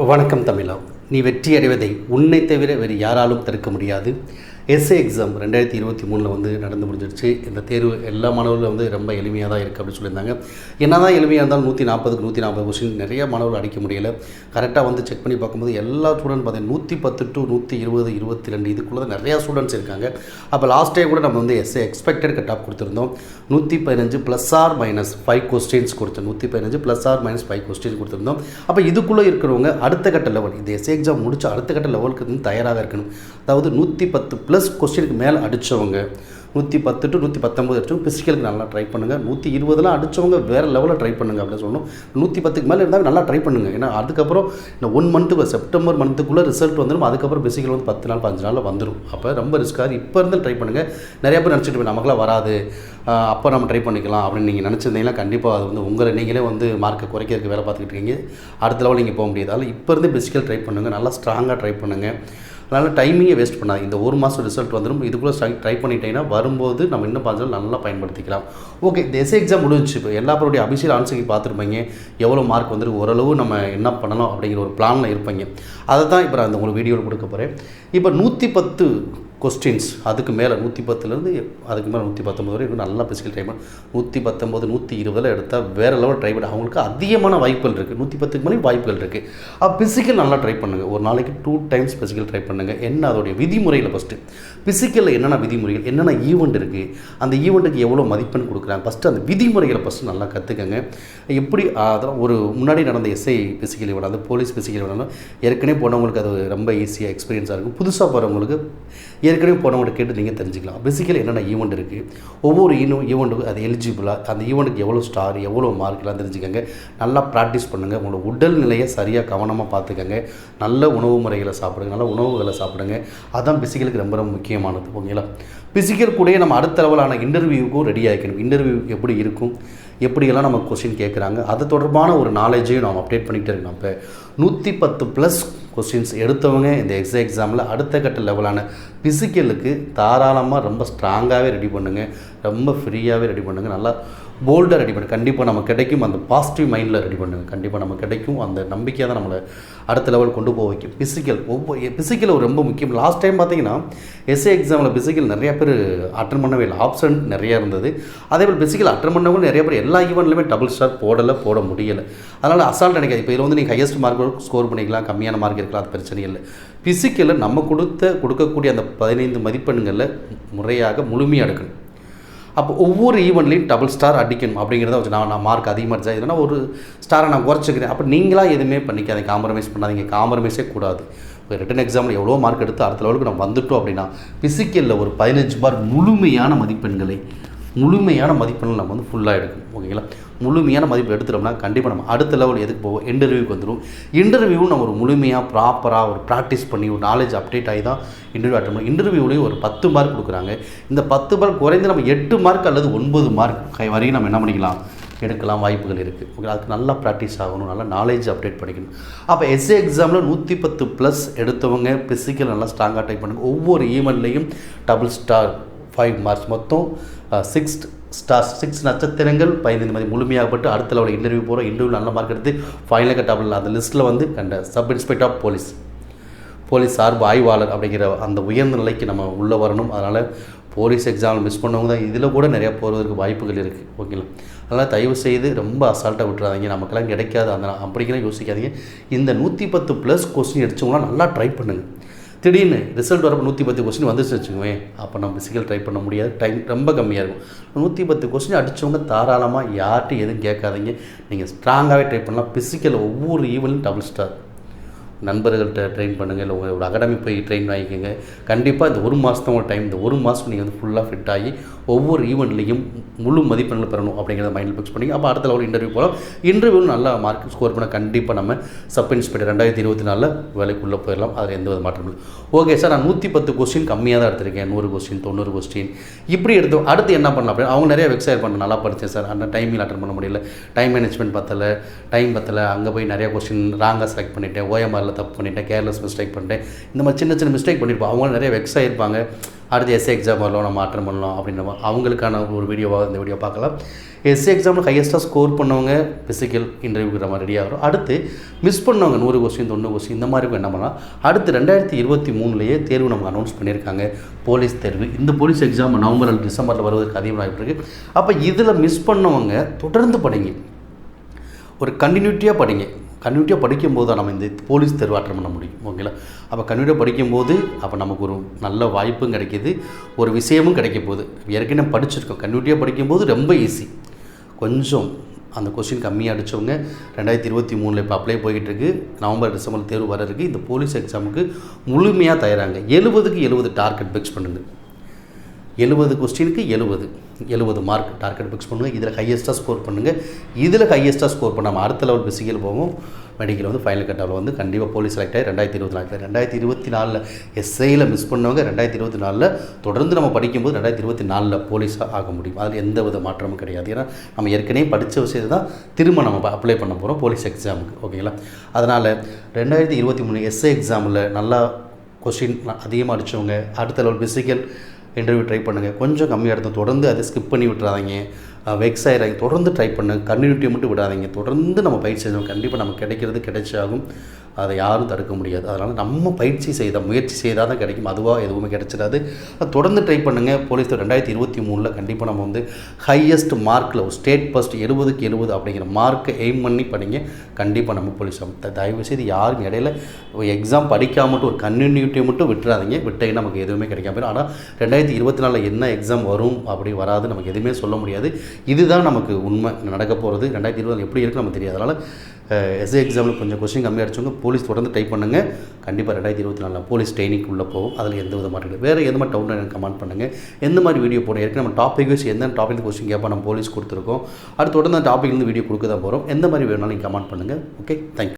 வணக்கம் தமிழா. நீ வெற்றி அடைவதை உன்னை தவிர வேறு யாராலும் தடுக்க முடியாது. எஸ்ஏ எக்ஸாம் 2023 வந்து நடந்து முடிஞ்சிடுச்சு. இந்த தேர்வு எல்லா மாணவர்களும் வந்து ரொம்ப எளிமையாக தான் இருக்குது அப்படின்னு சொல்லியிருந்தாங்க. என்ன தான் எளிமையாக இருந்தாலும் 140 கொஸ்டின் நிறைய மாணவர்கள் அடிக்க முடியலை. கரெக்டாக வந்து செக் பண்ணி பார்க்கும்போது எல்லா ஸ்டூடெண்ட் பார்த்தீங்கன்னா 110 to 120, 22 இதுக்குள்ளே தான் நிறையா ஸ்டூடெண்ட்ஸ் இருக்காங்க. அப்போ லாஸ்ட் டைம் கூட நம்ம வந்து எஸ்ஏ எக்ஸ்பெக்டட் கட் ஆஃப் கொடுத்துருந்தோம். 115 +or-5 கொஸ்டின்ஸ் கொடுத்தோம். 115 +or-5 கொஸ்டின்ஸ் கொடுத்துருந்தோம். அப்போ இதுக்குள்ளே இருக்கிறவங்க அடுத்த கட்ட லெவல், இந்த எஸ்ஏ எக்ஸாம் முடிச்சு அடுத்த கட்ட லெவலுக்கு வந்து தயாராக இருக்கணும். அதாவது 110+ கொஸ்டினுக்கு மேலே அடித்தவங்க 110 to 119 அடித்தவங்க பிசிக்கலுக்கு நல்லா ட்ரை பண்ணுங்கள். 120 அடித்தவங்க வேறு லெவலில் ட்ரை பண்ணுங்கள் அப்படின்னு சொல்லணும். 110க்கு மேலே இருந்தால் நல்லா ட்ரை பண்ணுங்கள். ஏன்னா அதுக்கப்புறம் இந்த 1 மந்த்துக்கு செப்டம்பர் மந்த்துக்குள்ளே ரிசல்ட் வந்துடும். அதுக்கப்புறம் பிசிக்கல் வந்து 10 நாள் 15 நாளில் வந்துடும். அப்போ ரொம்ப ரிஸ்க்காக இப்போ இருந்து ட்ரை பண்ணுங்கள். நிறையா பேர் நினச்சிட்டு நமக்குலாம் வராது, அப்போ நம்ம ட்ரை பண்ணிக்கலாம் அப்படின்னு நீங்கள் நினச்சிருந்தீங்கன்னா கண்டிப்பாக அது வந்து உங்களை நீங்களே வந்து மார்க்கை குறைக்கிறதுக்கு வேலை பார்த்துக்கிட்டு இருக்கீங்க. அடுத்த லெவல் நீங்கள் போக முடியாது. அதனால் இப்போ இருந்து பிசிக்கல் ட்ரை பண்ணுங்கள், நல்லா ஸ்ட்ராங்காக ட்ரை பண்ணுங்கள். அதனால் டைமிங்கை வேஸ்ட் பண்ணாது. இந்த ஒரு மாதம் ரிசல்ட் வந்துடும். இதுக்குள்ளே ட்ரை பண்ணிட்டீங்கன்னா வரும்போது நம்ம இன்னும் 5 நாள் நல்லா பயன்படுத்திக்கலாம். ஓகே, இந்த எஸ்ஏ எக்ஸாம் முடிஞ்சிச்சு. இப்போ எல்லா பேருடைய அபிஷியல் ஆன்சருக்கு பார்த்துருப்பீங்க. எவ்வளோ மார்க் வந்துருக்கு, ஓரளவு நம்ம என்ன பண்ணலாம் அப்படிங்கிற ஒரு பிளானில் இருப்பீங்க. அதை தான் இப்போ நான் உங்களுக்கு வீடியோவில் கொடுக்க போகிறேன். இப்போ 110 கொஸ்டின்ஸ் அதுக்கு மேலே 110லேருந்து அதுக்கு மேலே 119 வரைக்கும் நல்லா பிசிக்கல் ட்ரை பண்ண 119, 120 எடுத்தால் வேறு லெவல் ட்ரை பண்ண அவங்களுக்கு அதிகமான வாய்ப்புகள் இருக்குது. 110க்கு மேலே வாய்ப்புகள் இருக்குது. பிசிக்கல் நல்லா ட்ரை பண்ணுங்கள். ஒரு நாளைக்கு 2 times பிசிக்கல் ட்ரை பண்ணுங்கள். என்ன அதோடைய விதிமுறையில் ஃபஸ்ட்டு பிசிக்கலில் என்னென்ன விதிமுறைகள், என்னென்ன ஈவெண்ட் இருக்குது, அந்த ஈவெண்ட்டுக்கு எவ்வளோ மதிப்பெண் கொடுக்குறாங்க, ஃபஸ்ட்டு அந்த விதிமுறைகளை ஃபஸ்ட்டு நல்லா கற்றுக்கங்க. எப்படி அதெல்லாம் ஒரு முன்னாடி நடந்த எஸ்ஐ பிசிக்கல் விட அந்த போலீஸ் பிசிக்கல் விடாலும் ஏற்கனவே போனவங்களுக்கு அது ரொம்ப ஈஸியாக எக்ஸ்பீரியன்ஸாக இருக்கும். புதுசாக போகிறவங்களுக்கு ஏற்கனவே போனவங்கள்ட்ட கேட்டு நீங்கள் தெரிஞ்சுக்கலாம். பேசிக்கலி என்னென்ன ஈவெண்ட் இருக்குது, ஒவ்வொரு ஈவெண்ட்டுக்கு அது எலிஜிபிளாக, அந்த ஈவெண்ட்டுக்கு எவ்வளோ ஸ்டார், எவ்வளோ மார்க்லாம் தெரிஞ்சுக்கங்க. நல்லா ப்ராக்டிஸ் பண்ணுங்கள். உங்களோட உடல் நிலையை சரியாக கவனமாக பார்த்துக்கங்க. நல்ல உணவு முறைகளை சாப்பிடுங்க, நல்ல உணவுகளை சாப்பிடுங்க. அதுதான் பிசிக்கலுக்கு ரொம்ப ரொம்ப முக்கியமானது. ஓகேங்களா? பிசிக்கல் கூடயே நம்ம அடுத்த லெவலான இன்டர்வியூக்கும் ரெடி ஆகிக்கணும். இன்டர்வியூ எப்படி இருக்கும், எப்படியெல்லாம் நம்ம கொஸ்டின் கேட்குறாங்க, அது தொடர்பான ஒரு நாலேஜையும் நம்ம அப்டேட் பண்ணிகிட்டே இருக்கணும். இப்போ 110+ கொஸ்டின்ஸ் எடுத்தவங்க இந்த எக்ஸாமில் அடுத்த கட்ட லெவலான பிசிக்கலுக்கு தாராளமாக ரொம்ப ஸ்ட்ராங்காகவே ரெடி பண்ணுங்கள். ரொம்ப ஃப்ரீயாகவே ரெடி பண்ணுங்கள். நல்லா போல்டாக ரெடி பண்ணுங்கள். கண்டிப்பாக நம்ம கிடைக்கும். அந்த பாசிட்டிவ் மைண்டில் ரெடி பண்ணுங்கள். கண்டிப்பாக நம்ம கிடைக்கும். அந்த நம்பிக்கையாக தான் நம்மளை அடுத்த லெவல் கொண்டு போக வைக்கும். பிசிக்கல் ரொம்ப முக்கியம். லாஸ்ட் டைம் பார்த்தீங்கன்னா எஸ்ஏ எக்ஸாமில் பிசிக்கல் நிறைய பேர் அட்டன் பண்ணவே இல்லை. ஆப்ஷன் நிறையா இருந்தது. அதேபோல் பிசிக்கல் அட்டன் பண்ணவங்க நிறைய பேர் எல்லா ஈவெண்ட்லையுமே டபுள் ஸ்டார் போட முடியலை. அதனால் அசால்ட் நினைக்காது. இப்போ இதில் வந்து நீங்கள் ஹையஸ்ட் மார்க் ஸ்கோர் பண்ணிக்கலாம், கம்மியான மார்க் இருக்கலாம், அது பிரச்சனை இல்லை. பிசிக்கலில் நம்ம கொடுக்கக்கூடிய அந்த 15 மதிப்பெண்களில் முறையாக முழுமையாக எடுக்கணும். அப்போ ஒவ்வொரு ஈவெண்ட்லையும் டபுள் ஸ்டார் அடிக்கணும் அப்படிங்கிறத வச்சு நான் மார்க் அதிகமாக அடிச்சா இல்லைனா ஒரு ஸ்டாரை நான் குறைச்சிக்கிறேன். அப்போ நீங்களாக எதுவுமே பண்ணிக்காதீங்க, காம்ப்ரமைஸ் பண்ணாதீங்க. காம்ப்ரமைஸே கூடாது. இப்போ ரிட்டன் எக்ஸாமில் எவ்வளோ மார்க் எடுத்து அடுத்த லெவலுக்கு நம்ம வந்துட்டோம் அப்படின்னா பிசிக்கலில் ஒரு 15 மார்க் முழுமையான மதிப்பெண்கள் நம்ம வந்து ஃபுல்லாக எடுக்கணும். ஓகேங்களா? முழுமையான மதிப்பு எடுத்துட்டோம்னா கண்டிப்பாக நம்ம அடுத்த லெவல் எதுக்கு போவோம், இன்டர்வியூக்கு வந்துடும். இன்டர்வியூவும் நம்ம ஒரு முழுமையாக ப்ராப்பராக ஒரு ப்ராக்டிஸ் பண்ணி ஒரு நாலேஜ் அப்டேட் ஆகி தான் இன்டர்வியூ அட்டன் பண்ணணும். இன்டர்வியூலேயும் ஒரு 10 மார்க் கொடுக்குறாங்க. இந்த 10 மார்க் குறைந்து நம்ம 8 மார்க் அல்லது 9 மார்க் வரையும் நம்ம என்ன பண்ணிக்கலாம், எடுக்கலாம், வாய்ப்புகள் இருக்குது. ஓகே, அதுக்கு நல்லா ப்ராக்டிஸ் ஆகணும், நல்லா நாலேஜ் அப்டேட் பண்ணிக்கணும். அப்போ எஸ்ஏ எக்ஸாமில் 110+ எடுத்தவங்க பிசிக்கல் நல்லா ஸ்ட்ராங்காக டைப் பண்ணுங்கள். ஒவ்வொரு ஈவெண்ட்லேயும் டபுள் ஸ்டார் 5 மார்க்ஸ், மொத்தம் 6 ஸ்டார்ஸ், 6 நட்சத்திரங்கள் 15 மதி முழுமையாகப்பட்டு அடுத்த லெவலில் இன்டர்வியூ போகிறோம். இன்டர்வியூ நல்ல மார்க் எடுத்து ஃபைனலாக டபுள் அந்த லிஸ்ட்டில் வந்து சப் இன்ஸ்பெக்டர் ஆஃப் போலீஸ் சார்பு ஆய்வாளர் அப்படிங்கிற அந்த உயர்ந்த நிலைக்கு நம்ம உள்ளே வரணும். அதனால் போலீஸ் எக்ஸாமில் மிஸ் பண்ணவங்க தான் இதில் கூட நிறையா போகிறதுக்கு வாய்ப்புகள் இருக்குது. ஓகேங்களா? அதனால் தயவு செய்து ரொம்ப அசால்ட்டாக விட்டுறாதீங்க. நமக்கெல்லாம் கிடைக்காது அந்த அப்படிங்கிற யோசிக்காதீங்க. இந்த 110+ கொஸ்டின் அடித்தவங்களாம் நல்லா ட்ரை பண்ணுங்கள். திடீர்னு ரிசல்ட் வரப்போ 110 கொஸ்டின் வந்துச்சு வச்சுக்குவேன், அப்போ நம்ம பிசிக்கல் ட்ரை பண்ண முடியாது. டைம் ரொம்ப கம்மியாக இருக்கும். 110 கொஸ்டின் அடித்தவங்க தாராளமாக யார்கிட்டும் எதுவும் கேட்காதீங்க. நீங்கள் ஸ்ட்ராங்காகவே ட்ரை பண்ணலாம். பிசிக்கல் ஒவ்வொரு ஈவெண்ட்லையும் டபுள் ஸ்டார். நண்பர்கள்ட்ட ட்ரெயின் பண்ணுங்கள், இல்லை உங்களோட அகாடமி போய் ட்ரெயின் வாங்கிக்கோங்க. கண்டிப்பாக இந்த 1 மாதம் தான் டைம். இந்த 1 மாதம் நீங்கள் வந்து ஃபுல்லாக ஃபிட் ஆகி ஒவ்வொரு ஈவெண்ட்லேயும் முழு மதிப்பெண்கள் பெறணும் அப்படிங்கிறத மைண்டில் ஃபிக்ஸ் பண்ணி அப்போ அடுத்த லெவல் இன்டர்வியூ போகலாம். இன்டர்வியூவில் நல்லா மார்க் ஸ்கோர் பண்ண கண்டிப்பாக நம்ம சப் இன்ஸ்பெக்டர் 2024 வேலைக்குள்ளே போயிடலாம். அதில் எந்த வித மாற்றம் இல்லை. ஓகே சார், நான் 110 கொஸ்டின் கம்மியாக தான் எடுத்திருக்கேன், 100 கொஸ்டின் 90 கொஸ்டின் இப்படி எடுத்தோம். அடுத்து என்ன பண்ணலாம் அப்படின்னு அவங்க நிறைய வெப்சைட் பண்ண நல்லா படித்தேன் சார், அந்த டைமில் அட்டன் பண்ண முடியல, டைம் மேனேஜ்மெண்ட் பத்தலை, அங்கே போய் நிறைய கொஸ்டின் ராங்காக செலக்ட் பண்ணிவிட்டேன், OMR நாளில் தப்பு பண்ணிட்டேன், கேர்லெஸ் மிஸ்டேக் பண்ணிட்டேன், இந்த மாதிரி சின்ன சின்ன மிஸ்டேக் பண்ணியிருப்போம். அவங்க நிறைய வெக்ஸ் ஆகிருப்பாங்க. அடுத்து எஸ்ஏ எக்ஸாம் வரலாம், நம்ம அட்டன் பண்ணலாம் அப்படின்ற மாதிரி அவங்களுக்கான ஒரு வீடியோவாக இந்த வீடியோ பார்க்கலாம். எஸ்ஏ எக்ஸாமில் ஹையஸ்ட்டாக ஸ்கோர் பண்ணவங்க ஃபிசிக்கல் இன்டர்வியூக்கு நம்ம ரெடி ஆகிறோம். அடுத்து மிஸ் பண்ணவங்க 100 கொஸ்டின் 90 கொஸ்டின் இந்த மாதிரி என்ன பண்ணலாம். அடுத்து 2023 தேர்வு நமக்கு அனௌன்ஸ் பண்ணியிருக்காங்க, போலீஸ் தேர்வு. இந்த போலீஸ் எக்ஸாம் நவம்பர் அல்லது டிசம்பரில் வருவதற்கு அதிகம் வாய்ப்பு இருக்குது. அப்போ இதில் மிஸ் பண்ணவங்க தொடர்ந்து படிங்க, ஒரு கண்டினியூட்டியாக படிங்க. கன்டினியூட்டியாக படிக்கும்போது தான் நம்ம இந்த போலீஸ் தேர்வு அட்டெண்ட் பண்ண முடியும். ஓகேங்களா? அப்போ கன்டினியூட்டியாக படிக்கும்போது அப்போ நமக்கு ஒரு நல்ல வாய்ப்பும் கிடைக்கிது, ஒரு விஷயமும் கிடைக்க போகுது. ஏற்கனவே படிச்சிருக்கோம். கன்டினியூட்டியாக படிக்கும்போது ரொம்ப ஈஸி. கொஞ்சம் அந்த கொஸ்டின் கம்மியாக அடித்தவங்க 2023 இப்போ அப்ளை போய்கிட்டு இருக்குது. நவம்பர் டிசம்பர் தேர்வு வர இருக்குது. இந்த போலீஸ் எக்ஸாமுக்கு முழுமையாக தயாராங்க. 70க்கு 70 டார்கெட் ஃபிக்ஸ் பண்ணுங்கள். 70 கொஸ்டினுக்கு 70 மார்க் டார்கெட் ஃபிக்ஸ் பண்ணுங்கள். இதில் ஹையஸ்ட்டாக ஸ்கோர் பண்ணுங்கள். இதில் ஹையஸ்ட்டாக ஸ்கோர் பண்ணாமல் அடுத்த லெவல் பிசிக்கல் போகும். மெடிக்கல் வந்து ஃபைனல் கட்டாவில் வந்து கண்டிப்பாக போலீஸ் செலக்ட் ஆகி 2024 எஸ்ஐயில் மிஸ் பண்ணவங்க 2024 தொடர்ந்து நம்ம படிக்கும்போது 2024 போலீஸாக ஆக முடியும். அதில் எந்த வித மாற்றமும் கிடையாது. ஏன்னா நம்ம ஏற்கனவே படித்த விஷயத்தை தான் திரும்ப நம்ம அப்ளை பண்ண போகிறோம் போலீஸ் எக்ஸாமுக்கு. ஓகேங்களா? அதனால் 2023 எஸ்ஐ எக்ஸாமில் நல்லா கொஸ்டின் அதிகமாக அடித்தவங்க அடுத்த லெவல் பிசிக்கல் இன்டர்வியூ ட்ரை பண்ணுங்கள். கொஞ்சம் கம்மியாக எடுத்து தொடர்ந்து அதை ஸ்கிப் பண்ணி விட்டுறாதீங்க, வெக்ஸ் ஆகிறாங்க. தொடர்ந்து ட்ரை பண்ணுங்கள், கன்டினியூட்டி மட்டும் விடாதீங்க. தொடர்ந்து நம்ம பயிற்சி செய்யணும். கண்டிப்பாக நம்ம கிடைக்கிறது கிடைச்சாகும், அதை யாரும் தடுக்க முடியாது. அதனால் நம்ம பயிற்சி செய்தால் முயற்சி செய்தால் தான் கிடைக்கும். அதுவாக எதுவுமே கிடைச்சிடாது. தொடர்ந்து ட்ரை பண்ணுங்கள். போலீஸ் 2023 கண்டிப்பாக நம்ம வந்து ஹையஸ்ட் மார்க்கில் ஒரு ஸ்டேட் ஃபர்ஸ்ட் 70க்கு 70 அப்படிங்கிற மார்க்கை எய்ம் பண்ணி படிங்க. கண்டிப்பாக நம்ம போலீஸ் தயவுசெய்து யாரும் இடையில எக்ஸாம் படிக்காம மட்டும் ஒரு கன்டினியூட்டியை மட்டும் விட்டுறாதீங்க. விட்டீங்கன்னா நமக்கு எதுவுமே கிடைக்காம போயிடும். ஆனால் 2024 என்ன எக்ஸாம் வரும் அப்படி வராது நமக்கு எதுவுமே சொல்ல முடியாது. இதுதான் நமக்கு உண்மை நடக்க போகிறது. 2024 எப்படி இருக்குன்னு நமக்கு தெரியாது. அதனால் எஸ்ஏ எக்ஸாமில் கொஞ்சம் கொஸ்டின் கம்மியாக அடிச்சவங்க போலீஸ் தொடர்ந்து டைப் பண்ணுங்கள். கண்டிப்பாக 2024 போலீஸ் ட்ரைனிங் உள்ளே போகும். அதில் எந்த வித மாற்றம். வேறு எந்த மாதிரி டவுன் எனக்கு கமெண்ட் பண்ணுங்கள். எந்த மாதிரி வீடியோ போட ஏற்கனவே நம்ம டாபிக் வைஸ் எந்த டாபிக் கொஸ்டின் கேட்போம் நம்ம போலீஸ் கொடுத்துருக்கோம். அது தொடர்ந்து அந்த டாப்பிக்லேருந்து வீடியோ கொடுக்க தான் போகிறோம். எந்த மாதிரி வேணாலும் நீங்கள் கமெண்ட் பண்ணுங்கள். Okay, thank you.